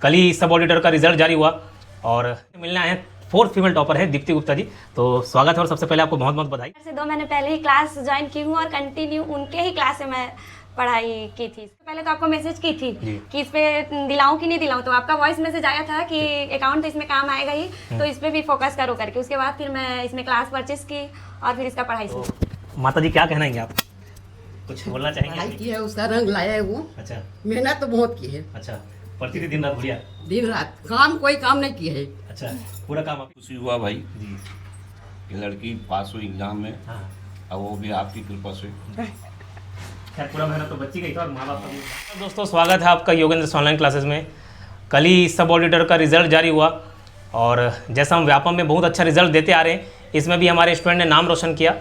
कल ही सब ऑडिटर का रिजल्ट जारी हुआ और मिलने आए हैं 4th फीमेल टॉपर है दीप्ति गुप्ता जी। तो स्वागत है और सबसे पहले आपको बहुत बहुत बधाई। से 2 महीने पहले ही क्लास ज्वाइन की हूँ और कंटिन्यू उनके ही क्लास से मैं पढ़ाई की थी। पहले तो आपको मैसेज की थी कि इस पे दिलाऊं कि नहीं दिलाऊं, तो आपका वॉइस मैसेज आया था कि अकाउंट तो इसमें काम आएगा ही, तो इस पे भी फोकस करो करके। उसके बाद फिर मैं इसमें क्लास परचेस की और फिर इसका पढ़ाई शुरू। माता जी क्या कहना है आप, कुछ बोलना चाहेंगे? पढ़ाई की है, उसका रंग लाया है वो। अच्छा, मेहनत तो बहुत की है। अच्छा, पढ़ती थी दिन रात बढ़िया? दिन रात काम, कोई काम नहीं किया है। अच्छा, पूरा काम आप? खुशी हुआ भाई जी। कि लड़की पास हुई एग्जाम में, हाँ, और वो भी आपकी कृपा से। खैर पूरा मेहनत तो बच्ची गई था और माँ बाप का भी। तो दोस्तों स्वागत है आपका योगेंद्र ऑनलाइन क्लासेस में। कल ही सब ऑडिटर का रिजल्ट जारी हुआ और जैसा हम व्यापम में बहुत अच्छा रिजल्ट देते आ रहे हैं, इसमें भी हमारे स्टूडेंट ने नाम रोशन किया।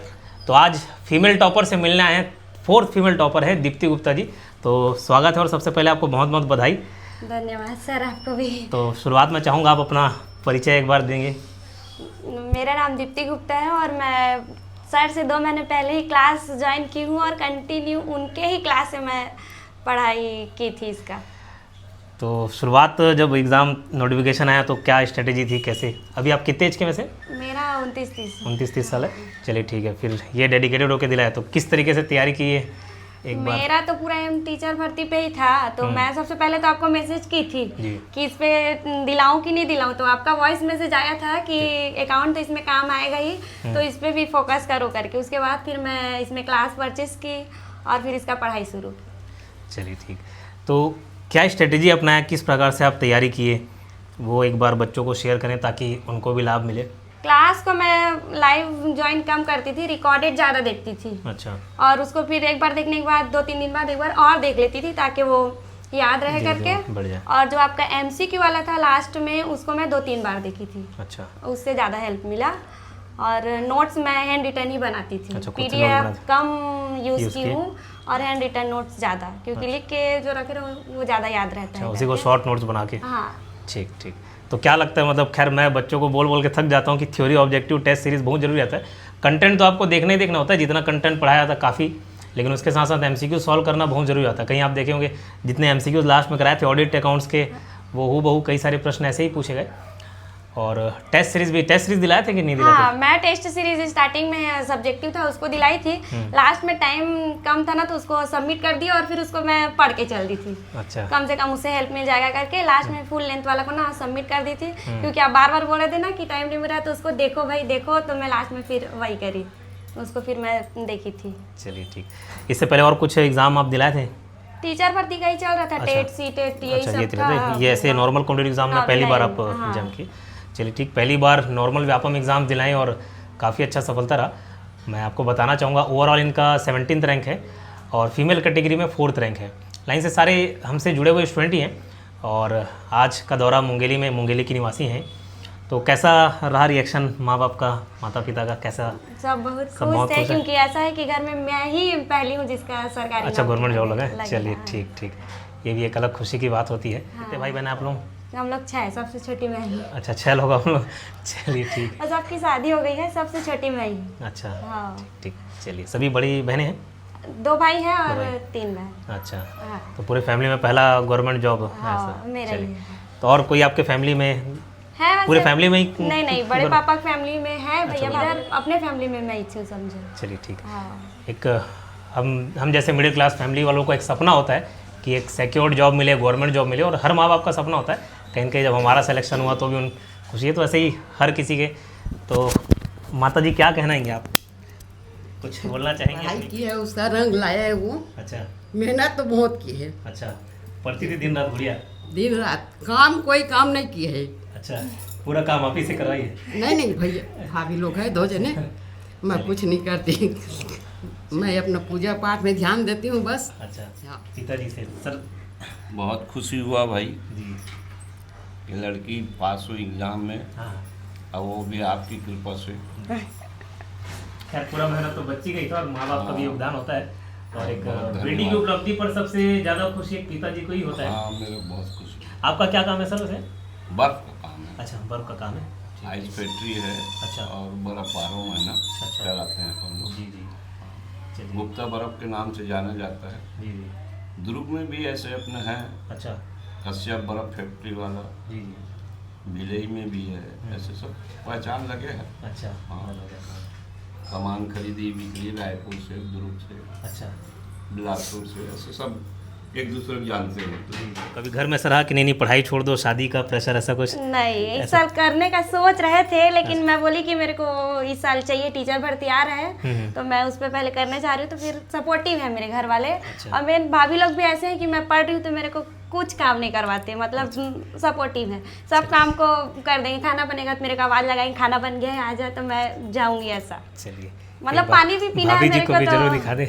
तो आज फीमेल टॉपर से मिलने आए हैं, 4th फीमेल टॉपर है दीप्ति गुप्ता जी। तो स्वागत है और सबसे पहले आपको बहुत बहुत बधाई। धन्यवाद सर, आपको भी। तो शुरुआत में चाहूँगा आप अपना परिचय एक बार देंगे। मेरा नाम दीप्ति गुप्ता है और मैं सर से 2 महीने पहले ही क्लास ज्वाइन की हूँ और कंटिन्यू उनके ही क्लास से मैं पढ़ाई की थी इसका। तो शुरुआत जब एग्ज़ाम नोटिफिकेशन आया तो क्या स्ट्रेटेजी थी, कैसे? अभी आप कितने एज के वैसे? मेरा 29-30। 29-30 साल है। चलिए ठीक है, फिर ये डेडिकेटेड होकर दिलाया तो किस तरीके से तैयारी की है एक बार? मेरा तो पूरा एम टीचर भर्ती पे ही था, तो मैं सबसे पहले तो आपको मैसेज की थी कि इस पे दिलाऊं कि नहीं दिलाऊं, तो आपका वॉइस मैसेज आया था कि अकाउंट तो इसमें काम आएगा ही, तो इस पे भी फोकस करो करके। उसके बाद फिर मैं इसमें क्लास परचेस की और फिर इसका पढ़ाई शुरू की। चलिए ठीक। तो क्या स्ट्रेटेजी अपनाया, किस प्रकार से आप तैयारी किए, वो एक बार बच्चों को शेयर करें ताकि उनको भी लाभ मिले। क्लास को मैं लाइव ज्वाइन कम करती थी, रिकॉर्डेड ज़्यादा देखती थी। अच्छा। और उसको फिर एक बार देखने के बाद 2-3 दिन बाद एक बार और देख लेती थी ताकि वो याद रहे करके। बढ़ जाए। और जो आपका MCQ वाला था लास्ट में, उसको मैं 2-3 बार देखी थी। अच्छा। उससे ज़्यादा हेल्प मिला। और नोट्स मैं हैंड रिटन ही बनाती थी। अच्छा, खुद से PDF नोट कम यूज़ की हूँ और हैंड रिटन नोट्स ज़्यादा, क्योंकि लिख के जो रखे रहो वो ज़्यादा याद रहता है। उसी को शॉर्ट नोट्स बना के। हाँ। ठीक ठीक। तो क्या लगता है, मतलब खैर मैं बच्चों को बोल बोल के थक जाता हूँ कि थ्योरी ऑब्जेक्टिव टेस्ट सीरीज बहुत जरूरी रहता है। कंटेंट तो आपको देखना ही देखना होता है, जितना कंटेंट पढ़ाया जाता है काफ़ी, लेकिन उसके साथ साथ MCQ सॉल्व करना बहुत जरूरी होता है। कहीं आप देखे होंगे जितने MCQ लास्ट में कराए थे ऑडिट अकाउंट्स के, वो हूबहू कई सारे प्रश्न ऐसे ही पूछे गए। और टेस्ट सीरीज दिलाए थे कि नहीं दिलाए? हाँ, मैं टेस्ट सीरीज स्टार्टिंग में सब्जेक्टिव था उसको दिलाई थी। लास्ट में टाइम कम था ना, तो उसको सबमिट कर दिया और फिर उसको मैं पढ़ के चल दी थी। अच्छा। कम से कम उससे हेल्प मिल जाएगा करके लास्ट में फुल लेंथ वाला को ना सबमिट कर दी थी, क्योंकि आप बार बार बोल रहे थे ना कि टाइम नहीं मिल रहा, तो उसको देखो भाई देखो, तो मैं लास्ट में फिर वही करी, उसको फिर मैं देखी थी। चलिए ठीक। इससे पहले और कुछ एग्ज़ाम आप दिलाए थे? टीचर भर्ती का ही चल रहा था। टेट सीटेट यही अच्छा, सब था। ये ऐसे नॉर्मल कॉम्पिटिटिव एग्जाम में पहली बार आप हाँ। जम की? चलिए ठीक, पहली बार नॉर्मल व्यापम एग्ज़ाम दिलाएं और काफ़ी अच्छा सफलता रहा। मैं आपको बताना चाहूँगा ओवरऑल इनका 17th रैंक है और फीमेल कैटेगरी में 4th रैंक है। लाइन से सारे हमसे जुड़े हुए स्टूडेंट ही हैं और आज का दौरा मुंगेली की निवासी हैं। तो कैसा रहा रिएक्शन माँ बाप का, माता पिता का, कैसा? सब बहुत खुश थे, क्योंकि ऐसा है कि घर में मैं ही पहली हूँ जिसका सरकारी अच्छा गवर्नमेंट जॉब लगा है। लगा। चलिए ठीक ठीक, ये भी एक अलग खुशी की बात होती है। कितने भाई बहन आप लोग? हम लोग 6, सबसे छोटी मैं ही। अच्छा 6 लोग हम लोग। चलिए ठीक। और सबकी शादी हो गई है, सबसे छोटी मैं ही। अच्छा हाँ। ठीक। चलिए सभी बड़ी बहनें हैं? 2 भाई हैं और 3 बहन। अच्छा। हाँ। तो पूरे फैमिली में पहला गवर्नमेंट जॉब हाँ, ऐसा? मेरा ही चलिए। है। तो और कोई आपके फैमिली में है वैसे? पूरे फैमिली में ही? नहीं, बड़े पापा की फैमिली में है भैया, इधर अपने फैमिली में मैं ही हूँ, समझो। चलिए ठीक। हाँ। एक हम जैसे मिडिल क्लास फैमिली वालों को एक सपना होता है कि एक सिक्योर्ड जॉब मिले, गवर्नमेंट जॉब मिले, और हर माँ बाप का सपना होता है कहीं न कहीं जब हमारा सिलेक्शन हुआ तो भी उन खुशी है। तो ऐसे ही हर किसी के। तो माता जी क्या कहना है आप, कुछ बोलना चाहेंगे? पढ़ाई की है, उसका रंग लाया है वो। अच्छा। मेहनत तो बहुत की है। अच्छा, पढ़ती थी दिन रात बढ़िया? दिन रात काम, कोई काम नहीं किया है। अच्छा, पूरा काम आप ही से करवाई है? नहीं भैया, भाभी लोग है 2 जने, मैं कुछ नहीं करती। मैं अपना पूजा पाठ में ध्यान देती हूँ बस। अच्छा, हाँ। पिताजी से सर? बहुत खुशी हुआ भाई जी। कि लड़की पास हुई एग्जाम में, हाँ, और वो भी आपकी कृपा से। खैर पूरा मेहनत तो बच्ची गई था और माँ बाप का भी योगदान होता है। और एक बहुत बेटी की धन्यवाद। उपलब्धि पर सबसे ज़्यादा खुशी एक पिताजी को ही होता है। हाँ, मेरे बहुत खुशी। आपका क्या काम है सर वैसे? बर्फ का काम है, अच्छा, बर्फ का काम है। आइस फैक्ट्री है। अच्छा। और बर्फ 12 महीना अच्छा। चलाते हैं हम लोग। जी जी। चलिए। गुप्ता बर्फ के नाम से जाना जाता है। जी जी। दुर्ग में भी ऐसे अपने हैं। अच्छा। कश्यप बर्फ फैक्ट्री वाला, जी भिलई में भी है, ऐसे सब पहचान लगे हैं। अच्छा हाँ। सामान खरीदी बिक्री रायपुर से, दुर्ग से, अच्छा। बिलासपुर से, ऐसे सब एक दूसरे को जानते हैं। कभी घर में ऐसा रहा कि नहीं पढ़ाई छोड़ दो, शादी का प्रेशर, ऐसा कुछ? नहीं, इस साल करने का सोच रहे थे, लेकिन मैं बोली कि मेरे को इस साल चाहिए, टीचर भर्ती आ रहा है तो मैं उस पर पहले करने चाह रही हूँ। तो फिर सपोर्टिव है मेरे घर वाले। और मेरे भाभी लोग भी ऐसे हैं कि मैं पढ़ रही हूँ तो मेरे को कुछ काम नहीं करवाते, मतलब सपोर्टिव है, सब काम को कर देंगे। खाना बनेगा तो मेरे को आवाज़ लगाएंगे, खाना बन गया है आ जा, तो मैं जाऊँगी ऐसा। चलिए, मतलब पानी भी पीना है भाभी जी मेरे को को भी तो जरूर दिखा दे।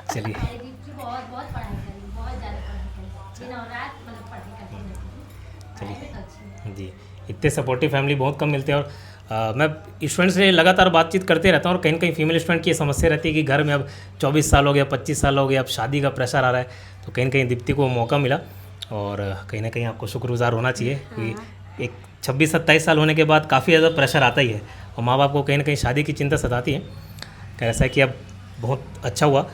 चलिए बहुत बहुत पढ़ाई करी, बहुत ज़्यादा पढ़ाई करी, दिन और रात मतलब पढ़ाई करती रहती थी। चलिए जी, इतने सपोर्टिव फैमिली बहुत कम मिलते हैं। और मैं स्टूडेंट से लगातार बातचीत करते रहता हूँ और कहीं न कहीं फीमेल स्टूडेंट की ये समस्या रहती है कि घर में अब 24 साल हो गया, 25 साल हो गया, अब शादी का प्रेशर आ रहा है। तो कहीं न कहीं दीप्ति को मौका मिला और कहीं ना कहीं आपको शुक्रगुजार होना चाहिए कि एक 26-27 साल होने के बाद काफ़ी ज़्यादा प्रेशर आता ही है और माँ बाप को कहीं ना कहीं शादी की चिंता सताती है। ऐसा है कि अब बहुत अच्छा हुआ।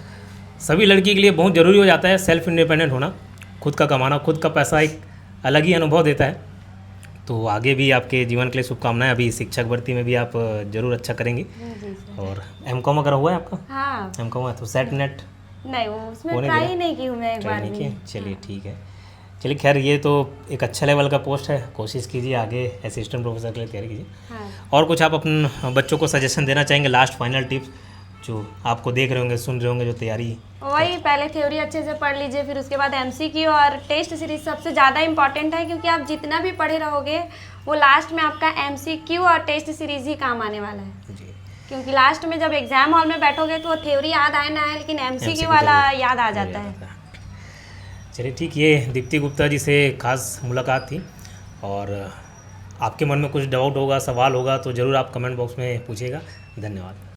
सभी लड़की के लिए बहुत ज़रूरी हो जाता है सेल्फ इंडिपेंडेंट होना, खुद का कमाना, खुद का पैसा एक अलग ही अनुभव देता है। तो आगे भी आपके जीवन के लिए शुभकामनाएं। अभी शिक्षक भर्ती में भी आप ज़रूर अच्छा करेंगी। और M.Com अगर हुआ है आपका? हाँ। M.Com है तो सेट नेट नहीं, वो उसमें होने ट्राई दिया? नहीं की हूँ मैं एक ट्राई बार नहीं भी। किए? चलिए ठीक है। चलिए खैर, ये तो एक अच्छा लेवल का पोस्ट है, कोशिश कीजिए आगे असिस्टेंट प्रोफेसर के लिए तैयारी कीजिए। हाँ। और कुछ आप अपने बच्चों को सजेशन देना चाहेंगे, लास्ट फाइनल टिप्स जो आपको देख रहे होंगे, सुन रहे होंगे, जो तैयारी? वही, पहले थ्योरी अच्छे से पढ़ लीजिए, फिर उसके बाद MCQ और टेस्ट सीरीज सबसे ज़्यादा इंपॉर्टेंट है, क्योंकि आप जितना भी पढ़े रहोगे वो लास्ट में आपका MCQ और टेस्ट सीरीज ही काम आने वाला है। जी, क्योंकि लास्ट में जब एग्जाम हॉल में बैठोगे तो थ्योरी याद आए ना आए, लेकिन MCQ वाला याद आ जाता है। चलिए ठीक, ये दीप्ति गुप्ता जी से खास मुलाकात थी। और आपके मन में कुछ डाउट होगा, सवाल होगा तो ज़रूर आप कमेंट बॉक्स में पूछिएगा। धन्यवाद।